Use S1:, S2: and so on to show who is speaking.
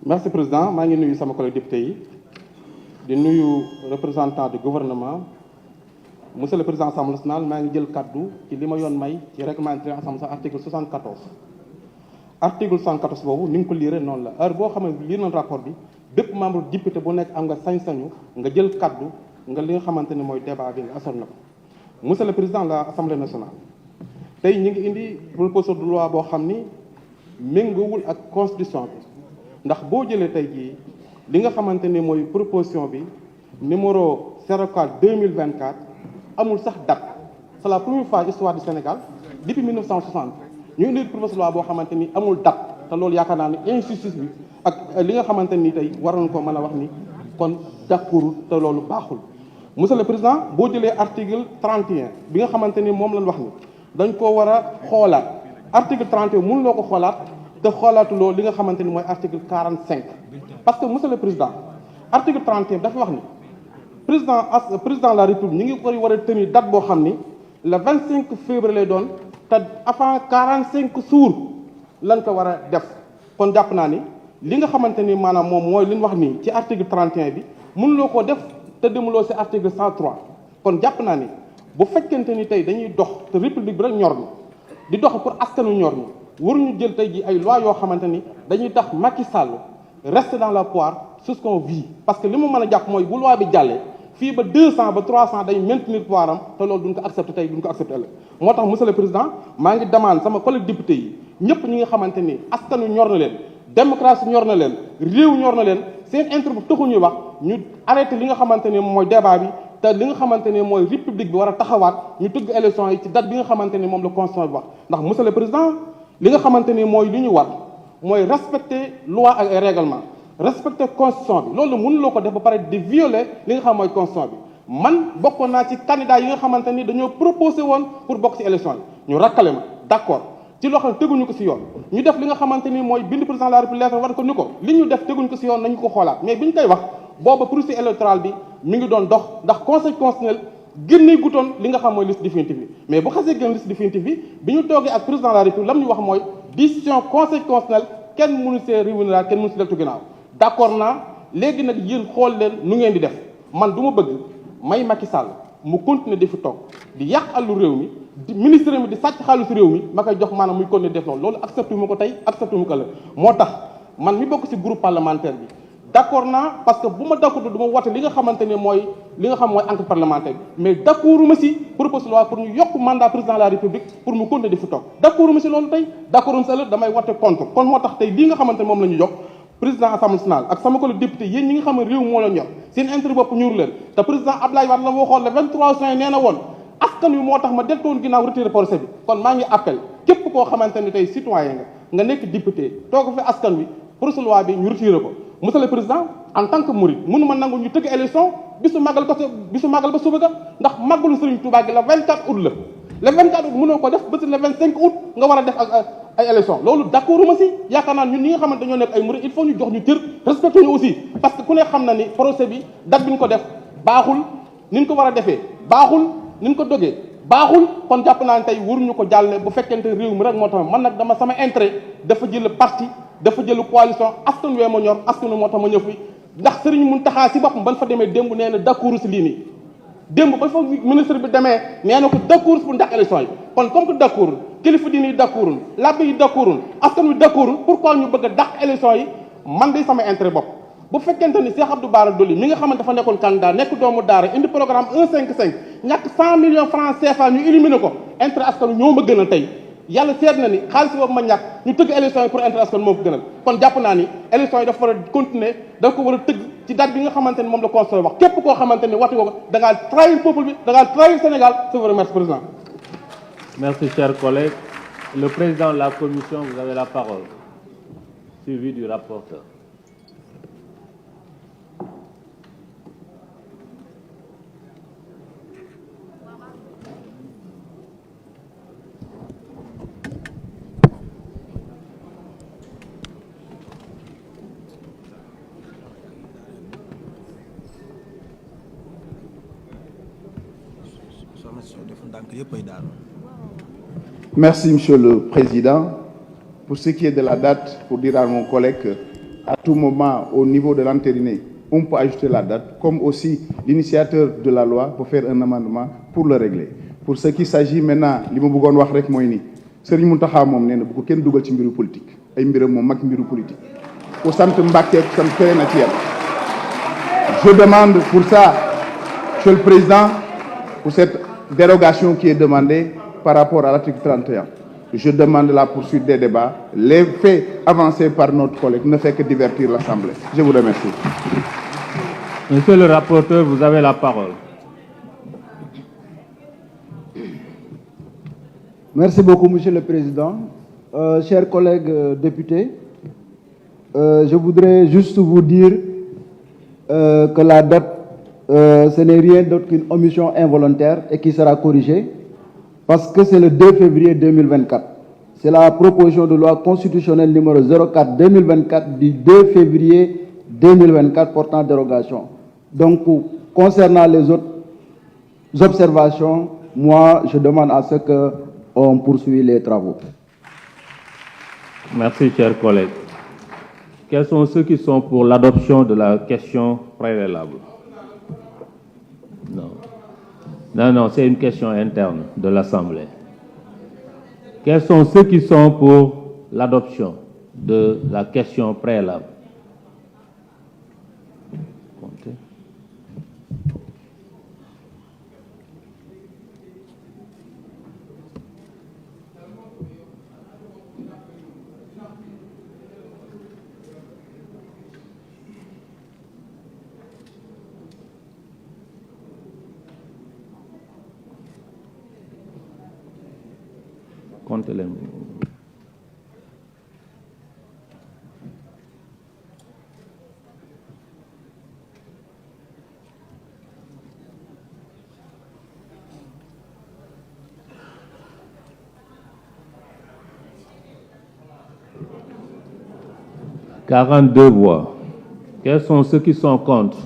S1: merci président maa ngi nuyu sama collègue député yi di nuyu représentant du gouvernement monsieur le président Assemblée nationale maa ngi jël kaddu ci li ma yoon may ci règlement intérieur Assemblée article 74. article 74 boobu ni nga ko liire noonu la heure boo xam ne lire nañ rapport bi bépp membre député bu nekk am nga sañ-sañu nga jël kaddu nga li nga xamante ni mooy débat bi nga assoon na ko monsieur le président de l'Assemblée nationale tey ñu ngi indi proposition de loi boo xam ni méngoowul ak constitution bi ndax boo jëlee tey jii li nga xamante ni mooy proposition bi numéro 04 2024 amul sax date c'est la première fois histoire du Sénégal depuis 1960 ñu indi proposition de loi boo xamante ni amul date te loolu yaakaar naa ne injustice bi ak li nga xamante ni tey war nañ ko mën a wax ni kon d'accord te loolu baaxul. monsieur le président boo jëlee article 31 bi nga xamante ni moom lañ wax ni dañ ko war a xoolaat article 31 mënuloo ko xoolaat te xoolaatuloo li nga xamante ni mooy article 45 parce que monsieur le président article 31 dafa wax ni président de la république ñu ngi koy war a tenir date boo xam ni le 25 février lay doon te avant 45 jours lañ ko war a def kon jàpp naa ni li nga xamante ni maanaam moom mooy li ñu wax nii ci article 31 bi mënuloo koo def te demuloo si article 103 kon jàpp naa ni bu fekkente ni tey dañuy dox te république bi rek ñor ni di dox pour askanu ñor ni waruñu jël tey ji ay loi yoo xamante ni dañuy tax Macky Sall reste dans la poire sur ce qu'on vit parce que li mu mën a jàpp mooy bu loi bi jàllee fii ba 200 ba 300 day maintenir pouvoir am te loolu duñ ko accepté tey duñ ko accepté ëllëg moo tax monsieur le président maa ngi demande sama collègue député yi ñëpp ñi nga xamante ni askanu ñor na leen démocratie ñor na leen réew ñor na leen seen intérêt bu taxu ñuy wax ñu arrêté li nga xamante ni mooy débat bi te li nga xamante ni mooy république bi war a taxawaat ñu tëgg élection yi ci date bi nga xamante ni moom la constitution bi wax ndax monsieur le président li nga xamante ni mooy li ñu war mooy respecter loi ak règlement respecter constitution bi loolu mënuloo ko def ba pare di violer li nga xam mooy constitution bi man bokkoon naa ci candidat yi nga xamante ni dañoo proposé woon pour bokk ci élection yi ñu rakkale ma d'accord ci loo xam ne teguñu ko ci yoon ñu def li nga xamante ni mooy bind président de la république war ko ni ko li ñu def teguñu ko ci yoon nañu ko xoolaat mais bi ñu koy wax booba processus électoral bi mi ngi doon dox ndax conseil constitutionnel génne gutoon li nga xam mooy liste définitive bi mais bu xasee génn liste définitive bi ñu toogee ak président de la république lam ñu wax mooy décision conseil constitutionnel kenn mënu see revenir kenn mënu si deltu ginnaaw d'accord naa léegi nag yéen xool leen nu ngeen di def man du ma bëgg may Macky Sall mu continuer di fi toog di yàq àllu réew mi di ministre mi di sàcc xaalisu réew mi ma koy jox maanaam muy continuer def loolu accepté ma ko tey accepté ma ko la moo tax man mi bokk ci groupe parlementaire bi d'accord naa parce que bu ma d'accord du ma wote li nga xamante ne mooy li nga xam mooy enquête parlementaire bi mais d'accorduma ci proposition de loi pour ñu yokk mandat président de la république pour mu continuer di fi toog d'accorduma ci loolu tey d'accorduma ci ëllëg damay wote contre kon moo tax tey lii nga xamante ne moom la ñu jox président assemblée nationale ak sama collègue député yéen ñi nga xam ne réew moo la ñor seen intérêt bopp ñuuru leen te président Abdoulaye Wade la waxoon le 23 juin nee na woon askan wi moo tax ma deltoon ginnaaw retiré procès bi kon maa ngi appel képp koo xamante ni tey citoyen nga nekk député toog fi askan wi procès loi bi ñu retiré ko monsieur le président en tant que mouride mënu ma nangu ñu tëgg élection bisu màggal ba suba ga ndax màggalu Serigne Touba gi le 24 août la le 24 août mënoo ko def ba le 25 août nga war a def ak ay élection loolu d'accord ma si yaakaar naa ñun ñi nga xamante dañoo nekk ay mouride il faut ñu jox ñu cër respecté ñu aussi parce que ku ne xam na ni procès bi date bi ñu ko def baaxul ni ñu ko war a defee baaxul ni ñu ko dogee baaxul kon jàpp naa ne tey waruñu ko jàlle bu fekkente réew mi rek moo tax man nag dama sama intérêt dafa jël parti dafa jël coalition askan wee ma ñor askan moo tax ma ñëw fi ndax Serigne Mountakha si boppam ban fa demee démb nee na d'accord si lii nii démb ba fa ministre bi demee nee na ko d'accord pour ndax élection yi kon comme que d'accord kilifa diine yi d'accordul labbe yi d'accordul askan wi d'accordul pourquoi ñu bëgg a dàq élection yi man day sama intérêt bopp bu fekkente ni Cheikh Abdou Bara Dolly mi nga xamante dafa nekkoon candidat nekk doomu daara indi programme 155 ñàkk 100 millions francs CFA ñu éliminé ko intérêt askan wi ñoo ma gënal tey yàlla seet na ni xaalis boobu ma ñàkk ñu tëgg élection yi pour intérêt askan moo ko gënal kon jàpp naa ni élection yi dafa war a continuer dafa ko war a tëgg ci date bi nga xamante ni moom la constitution wax képp koo xamante ni waxtu ko da ngaa trahir peuple bi da ngaa trahir Sénégal je vous remercie président.
S2: Merci chers collègues. Le président de la commission, vous avez la parole, suivi du rapporteur.
S3: Merci, Monsieur le Président. Pour ce qui est de la date, pour dire à mon collègue que à tout moment au niveau de l'entériné, on peut ajouter la date, comme aussi l'initiateur de la loi peut faire un amendement pour le régler. Pour ce qui s'agit maintenant, li ma bëggoon wax rek mooy ni Serigne Mountakha moom nee na bu ko kenn dugal ci mbiru politique ay mbiram moom mag mbiru politique ku sant Mbàkke ku sant fere na ci yam. Je demande pour ça, Monsieur le Président, pour cette dérogation qui est demandée par rapport à l'article 31. Je demande la poursuite des débats. Les faits avancés par notre collègue ne fait que divertir l'Assemblée. Je vous remercie.
S2: Monsieur le rapporteur, vous avez la parole.
S4: Merci beaucoup, Monsieur le Président. Chers collègues députés, je voudrais juste vous dire que la date, ce n'est rien d'autre qu'une omission involontaire et qui sera corrigée parce que c'est le 2 février 2024. C'est la proposition de loi constitutionnelle numéro 04-2024 du 2 février 2024 portant dérogation. Donc, concernant les autres observations, moi, je demande à ce qu'on poursuive les travaux.
S2: Merci, chers collègues. Quels sont ceux qui sont pour l'adoption de la question préalable? Non. Non, c'est une question interne de l'Assemblée. Quels sont ceux qui sont pour l'adoption de la question préalable? Comptez. Comptez-les. « 42 voix. Quels sont ceux qui sont contre?